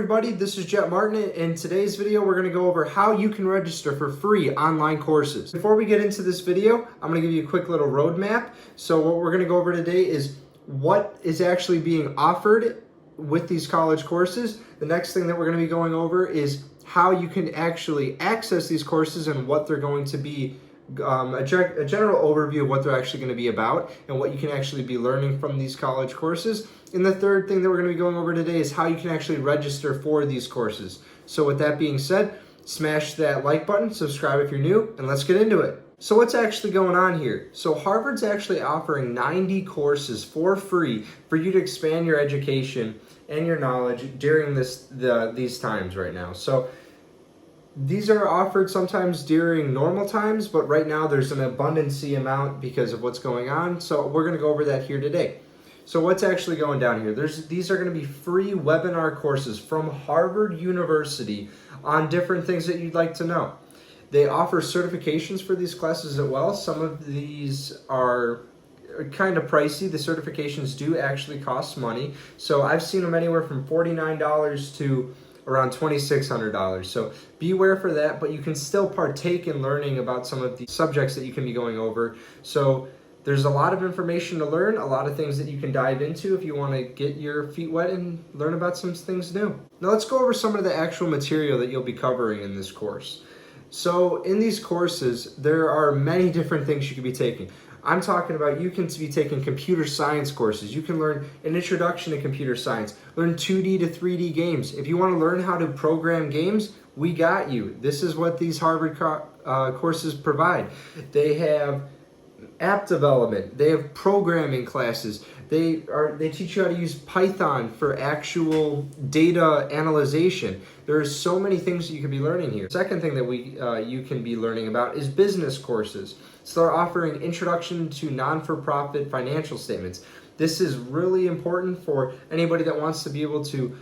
everybody, this is Jet Martin. In today's video, we're going to go over how you can register for free online courses. Before we get into this video, I'm going to give you a quick little roadmap. So what we're going to go over today is what is actually being offered with these college courses. The next thing that we're going to be going over is how you can actually access these courses and what they're going to be, a general overview of what they're actually going to be about and what you can actually be learning from these college courses. And the third thing that we're going to be going over today is how you can actually register for these courses. So with that being said, smash that like button, subscribe if you're new, and let's get into it. So what's actually going on here? So Harvard's actually offering 90 courses for free for you to expand your education and your knowledge during these times right now. So these are offered sometimes during normal times, but right now there's an abundancy amount because of what's going on. So we're going to go over that here today. So what's actually going down here? These are going to be free webinar courses from Harvard University on different things that you'd like to know. They offer certifications for these classes as well. Some of these are kind of pricey. The certifications do actually cost money. So I've seen them anywhere from $49 to around $2,600. So beware for that, but you can still partake in learning about some of the subjects that you can be going over. So there's a lot of information to learn, a lot of things that you can dive into if you want to get your feet wet and learn about some things new. Now let's go over some of the actual material that you'll be covering in this course. So in these courses, there are many different things you could be taking. I'm talking about you can be taking computer science courses. You can learn an introduction to computer science, learn 2D to 3D games. If you want to learn how to program games, we got you. This is what these Harvard courses provide. They have app development, they have programming classes, they teach you how to use Python for actual data analyzation. There are so many things that you can be learning here. Second thing that you can be learning about is business courses. So they're offering introduction to non-for-profit financial statements. This is really important for anybody that wants to be able to,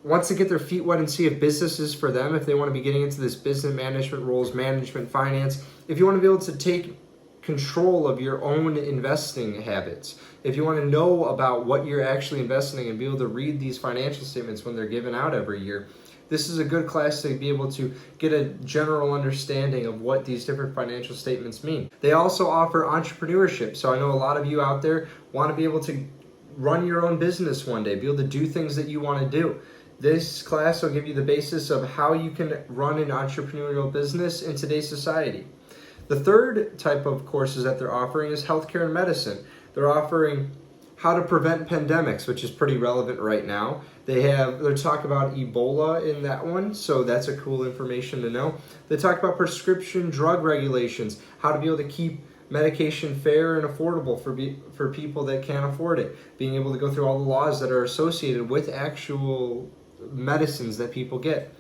wants to get their feet wet and see if business is for them, if they want to be getting into this business management roles, management, finance, if you want to be able to take control of your own investing habits, if you want to know about what you're actually investing and be able to read these financial statements when they're given out every year, this is a good class to be able to get a general understanding of what these different financial statements mean. They also offer entrepreneurship. So I know a lot of you out there want to be able to run your own business one day, be able to do things that you want to do. This class will give you the basis of how you can run an entrepreneurial business in today's society. The third type of courses that they're offering is healthcare and medicine. They're offering how to prevent pandemics, which is pretty relevant right now. They're talking about Ebola in that one, so that's a cool information to know. They talk about prescription drug regulations, how to be able to keep medication fair and affordable for people that can't afford it, being able to go through all the laws that are associated with actual medicines that people get.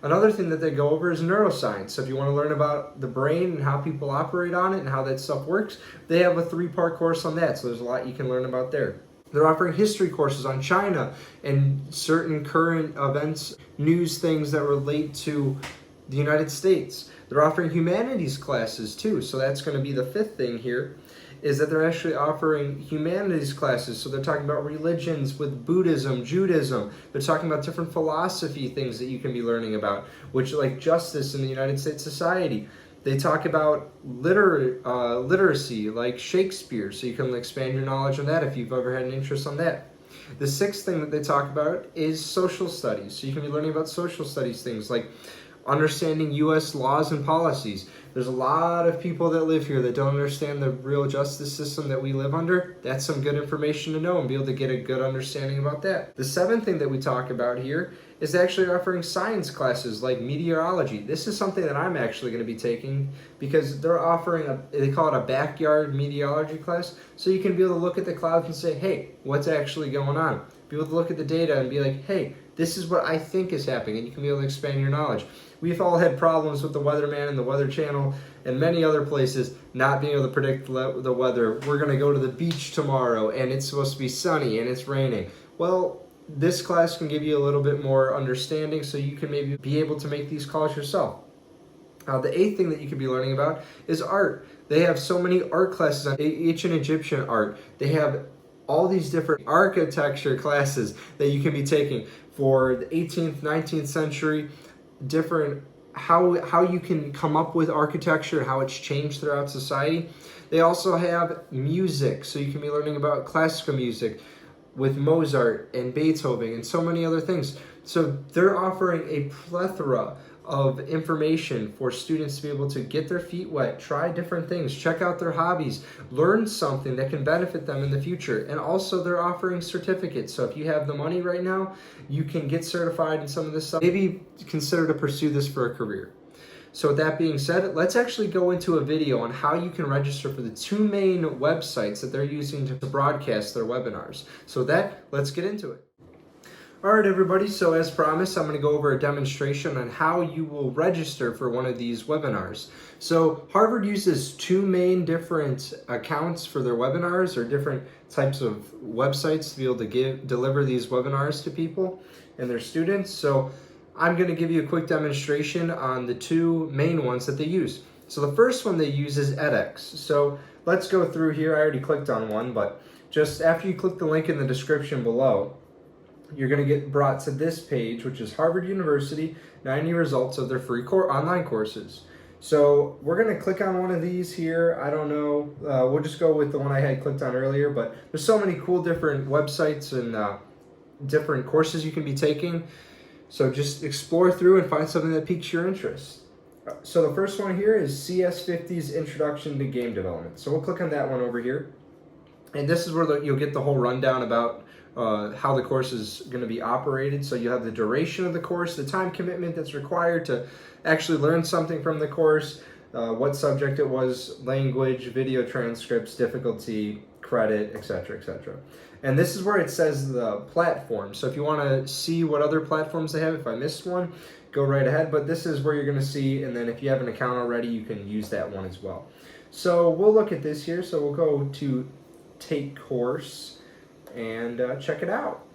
Another thing that they go over is neuroscience. So if you want to learn about the brain and how people operate on it and how that stuff works, they have a 3-part course on that. So there's a lot you can learn about there. They're offering history courses on China and certain current events, news things that relate to the United States. They're offering humanities classes too. So that's going to be the 5th thing here, is that they're actually offering humanities classes. So they're talking about religions with Buddhism, Judaism. They're talking about different philosophy things that you can be learning about, which like justice in the United States society. They talk about literacy, like Shakespeare, so you can expand your knowledge on that if you've ever had an interest on that. The 6th thing that they talk about is social studies. So you can be learning about social studies things like understanding U.S. laws and policies. There's a lot of people that live here that don't understand the real justice system that we live under. That's some good information to know and be able to get a good understanding about that. The 7th thing that we talk about here is actually offering science classes like meteorology. This is something that I'm actually going to be taking because they're offering they call it a backyard meteorology class. So you can be able to look at the clouds and say, hey, what's actually going on? Be able to look at the data and be like, hey, this is what I think is happening, and you can be able to expand your knowledge. We've all had problems with the weatherman and the Weather Channel and many other places not being able to predict the weather. We're going to go to the beach tomorrow, and it's supposed to be sunny, and it's raining. Well, this class can give you a little bit more understanding so you can maybe be able to make these calls yourself. The 8th thing that you could be learning about is art. They have so many art classes on ancient Egyptian art. They have all these different architecture classes that you can be taking for the 18th, 19th century, different how you can come up with architecture, how it's changed throughout society. They also have music, so you can be learning about classical music with Mozart and Beethoven and so many other things. So they're offering a plethora of information for students to be able to get their feet wet, try different things, check out their hobbies, learn something that can benefit them in the future. And also they're offering certificates. So if you have the money right now, you can get certified in some of this stuff. Maybe consider to pursue this for a career. So with that being said, let's actually go into a video on how you can register for the two main websites that they're using to broadcast their webinars. So with that, let's get into it. All right, everybody, so as promised, I'm going to go over a demonstration on how you will register for one of these webinars. So Harvard uses two main different accounts for their webinars, or different types of websites to be able to deliver these webinars to people and their students. So I'm going to give you a quick demonstration on the two main ones that they use. So the first one they use is edX. So let's go through here. I already clicked on one, but just after you click the link in the description below, you're going to get brought to this page, which is Harvard University 90 results of their free online courses. So we're going to click on one of these here. I don't know. We'll just go with the one I had clicked on earlier, but there's so many cool different websites and different courses you can be taking. So just explore through and find something that piques your interest. So the first one here is CS50's Introduction to Game Development. So we'll click on that one over here. And this is where you'll get the whole rundown about how the course is going to be operated. So you have the duration of the course, the time commitment that's required to actually learn something from the course, what subject it was, language, video transcripts, difficulty, credit, etc., etc. And this is where it says the platform. So if you want to see what other platforms they have, if I missed one, go right ahead. But this is where you're going to see, and then if you have an account already, you can use that one as well. So we'll look at this here. So we'll go to Take Course and check it out.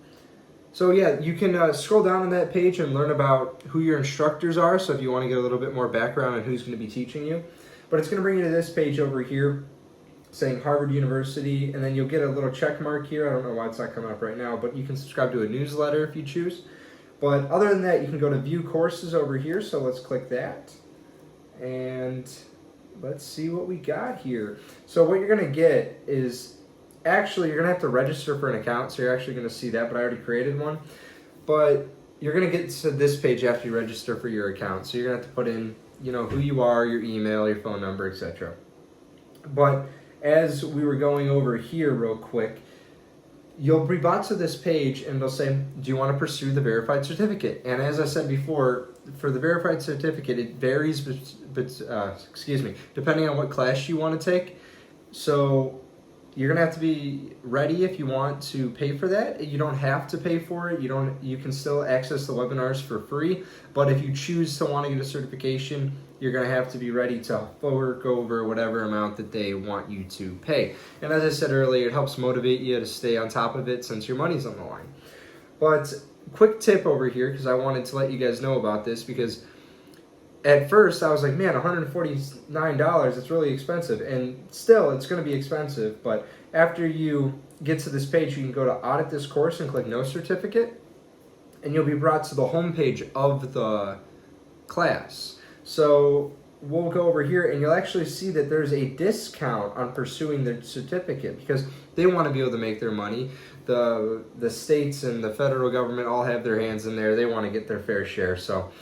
So yeah, you can scroll down on that page and learn about who your instructors are. So if you want to get a little bit more background on who's going to be teaching you. But it's going to bring you to this page over here saying Harvard University, and then you'll get a little check mark here. I don't know why it's not coming up right now, but you can subscribe to a newsletter if you choose. But other than that, you can go to View Courses over here. So let's click that. And let's see what we got here. So what you're going to get is, actually, you're going to have to register for an account, so you're actually going to see that, but I already created one. But you're going to get to this page after you register for your account. So you're going to have to put in, who you are, your email, your phone number, etc. But as we were going over here real quick, you'll be brought to this page and they'll say, do you want to pursue the verified certificate? And as I said before, for the verified certificate, it varies, depending on what class you want to take. So you're gonna have to be ready if you want to pay for that. You don't have to pay for it. You can still access the webinars for free. But if you choose to want to get a certification, you're gonna have to be ready to fork over whatever amount that they want you to pay. And as I said earlier, it helps motivate you to stay on top of it since your money's on the line. But quick tip over here, because I wanted to let you guys know about this, because at first I was like, man, $149, it's really expensive. And still, it's going to be expensive. But after you get to this page, you can go to Audit This Course and click No Certificate. And you'll be brought to the home page of the class. So we'll go over here and you'll actually see that there's a discount on pursuing the certificate, because they want to be able to make their money. The states and the federal government all have their hands in there. They want to get their fair share. So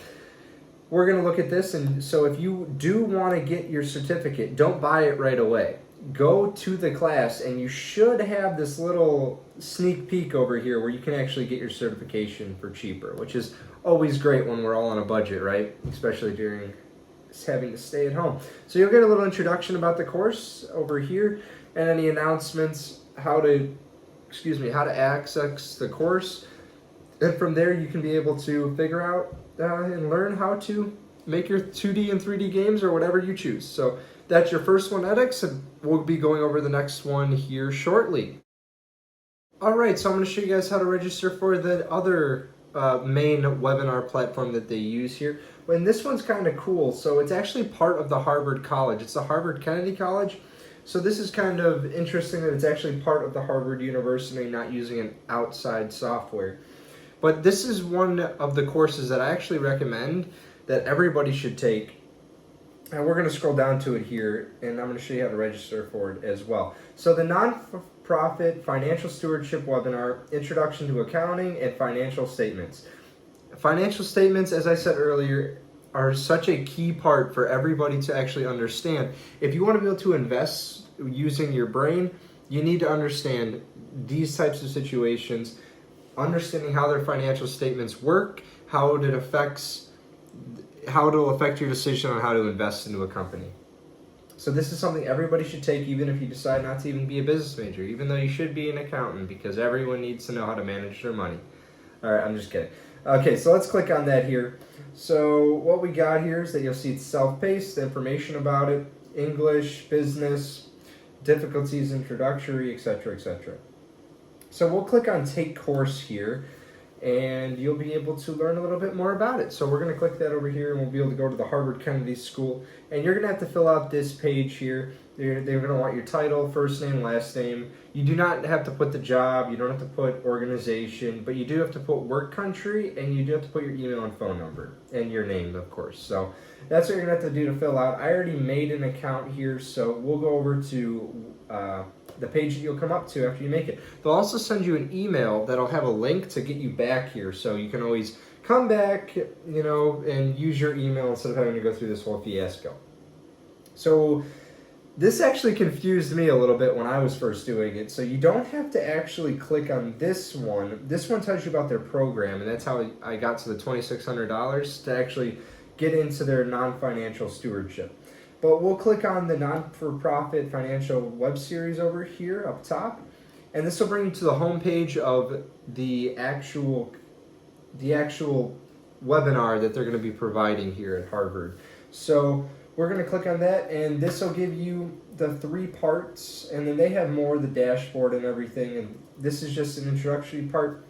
we're going to look at this, and so if you do want to get your certificate, don't buy it right away. Go to the class, and you should have this little sneak peek over here where you can actually get your certification for cheaper, which is always great when we're all on a budget, right? Especially during having to stay at home. So you'll get a little introduction about the course over here, and any announcements, how to access the course. And from there, you can be able to figure out and learn how to make your 2D and 3D games or whatever you choose. So that's your first one, edX, and we'll be going over the next one here shortly. All right, so I'm going to show you guys how to register for the other main webinar platform that they use here. And this one's kind of cool. So it's actually part of the Harvard College. It's the Harvard Kennedy College. So this is kind of interesting that it's actually part of the Harvard University, not using an outside software. But this is one of the courses that I actually recommend that everybody should take. And we're going to scroll down to it here, and I'm going to show you how to register for it as well. So the Nonprofit Financial Stewardship Webinar, Introduction to Accounting and Financial Statements. Financial statements, as I said earlier, are such a key part for everybody to actually understand. If you want to be able to invest using your brain, you need to understand these types of situations, understanding how their financial statements work, how it'll affect your decision on how to invest into a company. So this is something everybody should take, even if you decide not to even be a business major, even though you should be an accountant, because everyone needs to know how to manage their money. All right, I'm just kidding. Okay, so let's click on that here. So what we got here is that you'll see it's self-paced, the information about it, English, business, difficulties, introductory, etc., etc. So we'll click on Take Course here, and you'll be able to learn a little bit more about it. So we're going to click that over here, and we'll be able to go to the Harvard Kennedy School, and you're going to have to fill out this page here. They're going to want your title, first name, last name. You do not have to put the job, you don't have to put organization, but you do have to put work country, and you do have to put your email and phone number, and your name, of course. So that's what you're going to have to do to fill out. I already made an account here, so we'll go over to the page that you'll come up to after you make it. They'll also send you an email that'll have a link to get you back here, so you can always come back, and use your email instead of having to go through this whole fiasco. So this actually confused me a little bit when I was first doing it. So you don't have to actually click on this one. This one tells you about their program, and that's how I got to the $2,600 to actually get into their non-financial stewardship. But we'll click on the Not-for-Profit Financial Web Series over here up top, and this will bring you to the home page of the actual webinar that they're going to be providing here at Harvard. So we're going to click on that, and this will give you the 3 parts, and then they have more of the dashboard and everything, and this is just an introductory part.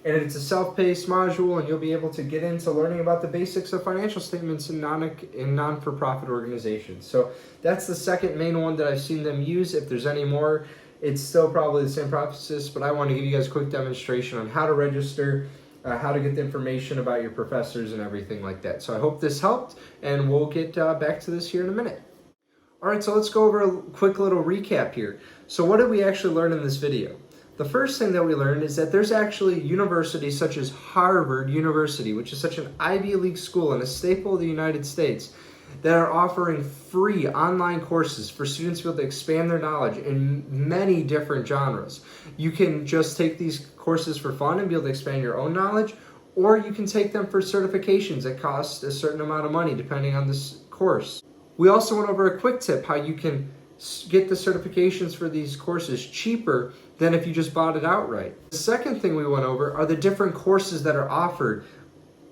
And it's a self-paced module, and you'll be able to get into learning about the basics of financial statements in non-for-profit organizations. So that's the second main one that I've seen them use. If there's any more, it's still probably the same process, but I want to give you guys a quick demonstration on how to register, how to get the information about your professors and everything like that. So I hope this helped, and we'll get back to this here in a minute. All right, so let's go over a quick little recap here. So what did we actually learn in this video? The first thing that we learned is that there's actually universities such as Harvard University, which is such an Ivy League school and a staple of the United States, that are offering free online courses for students to be able to expand their knowledge in many different genres. You can just take these courses for fun and be able to expand your own knowledge, or you can take them for certifications that cost a certain amount of money depending on this course. We also went over a quick tip how you can get the certifications for these courses cheaper than if you just bought it outright. The second thing we went over are the different courses that are offered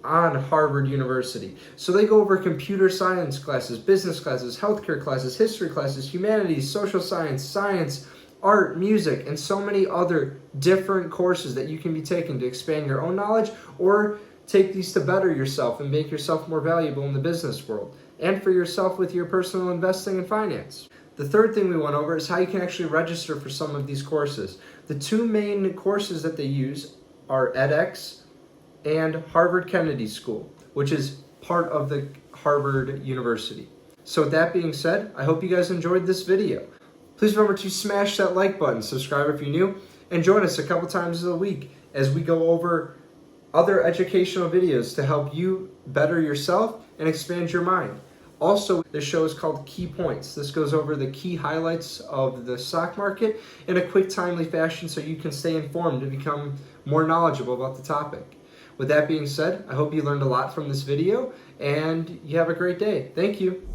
on Harvard University. So they go over computer science classes, business classes, healthcare classes, history classes, humanities, social science, science, art, music, and so many other different courses that you can be taking to expand your own knowledge, or take these to better yourself and make yourself more valuable in the business world, and for yourself with your personal investing and finance. The third thing we went over is how you can actually register for some of these courses. The 2 main courses that they use are edX and Harvard Kennedy School, which is part of the Harvard University. So with that being said, I hope you guys enjoyed this video. Please remember to smash that like button, subscribe if you're new, and join us a couple times a week as we go over other educational videos to help you better yourself and expand your mind. Also, this show is called Key Points. This goes over the key highlights of the stock market in a quick, timely fashion so you can stay informed and become more knowledgeable about the topic. With that being said, I hope you learned a lot from this video, and you have a great day. Thank you.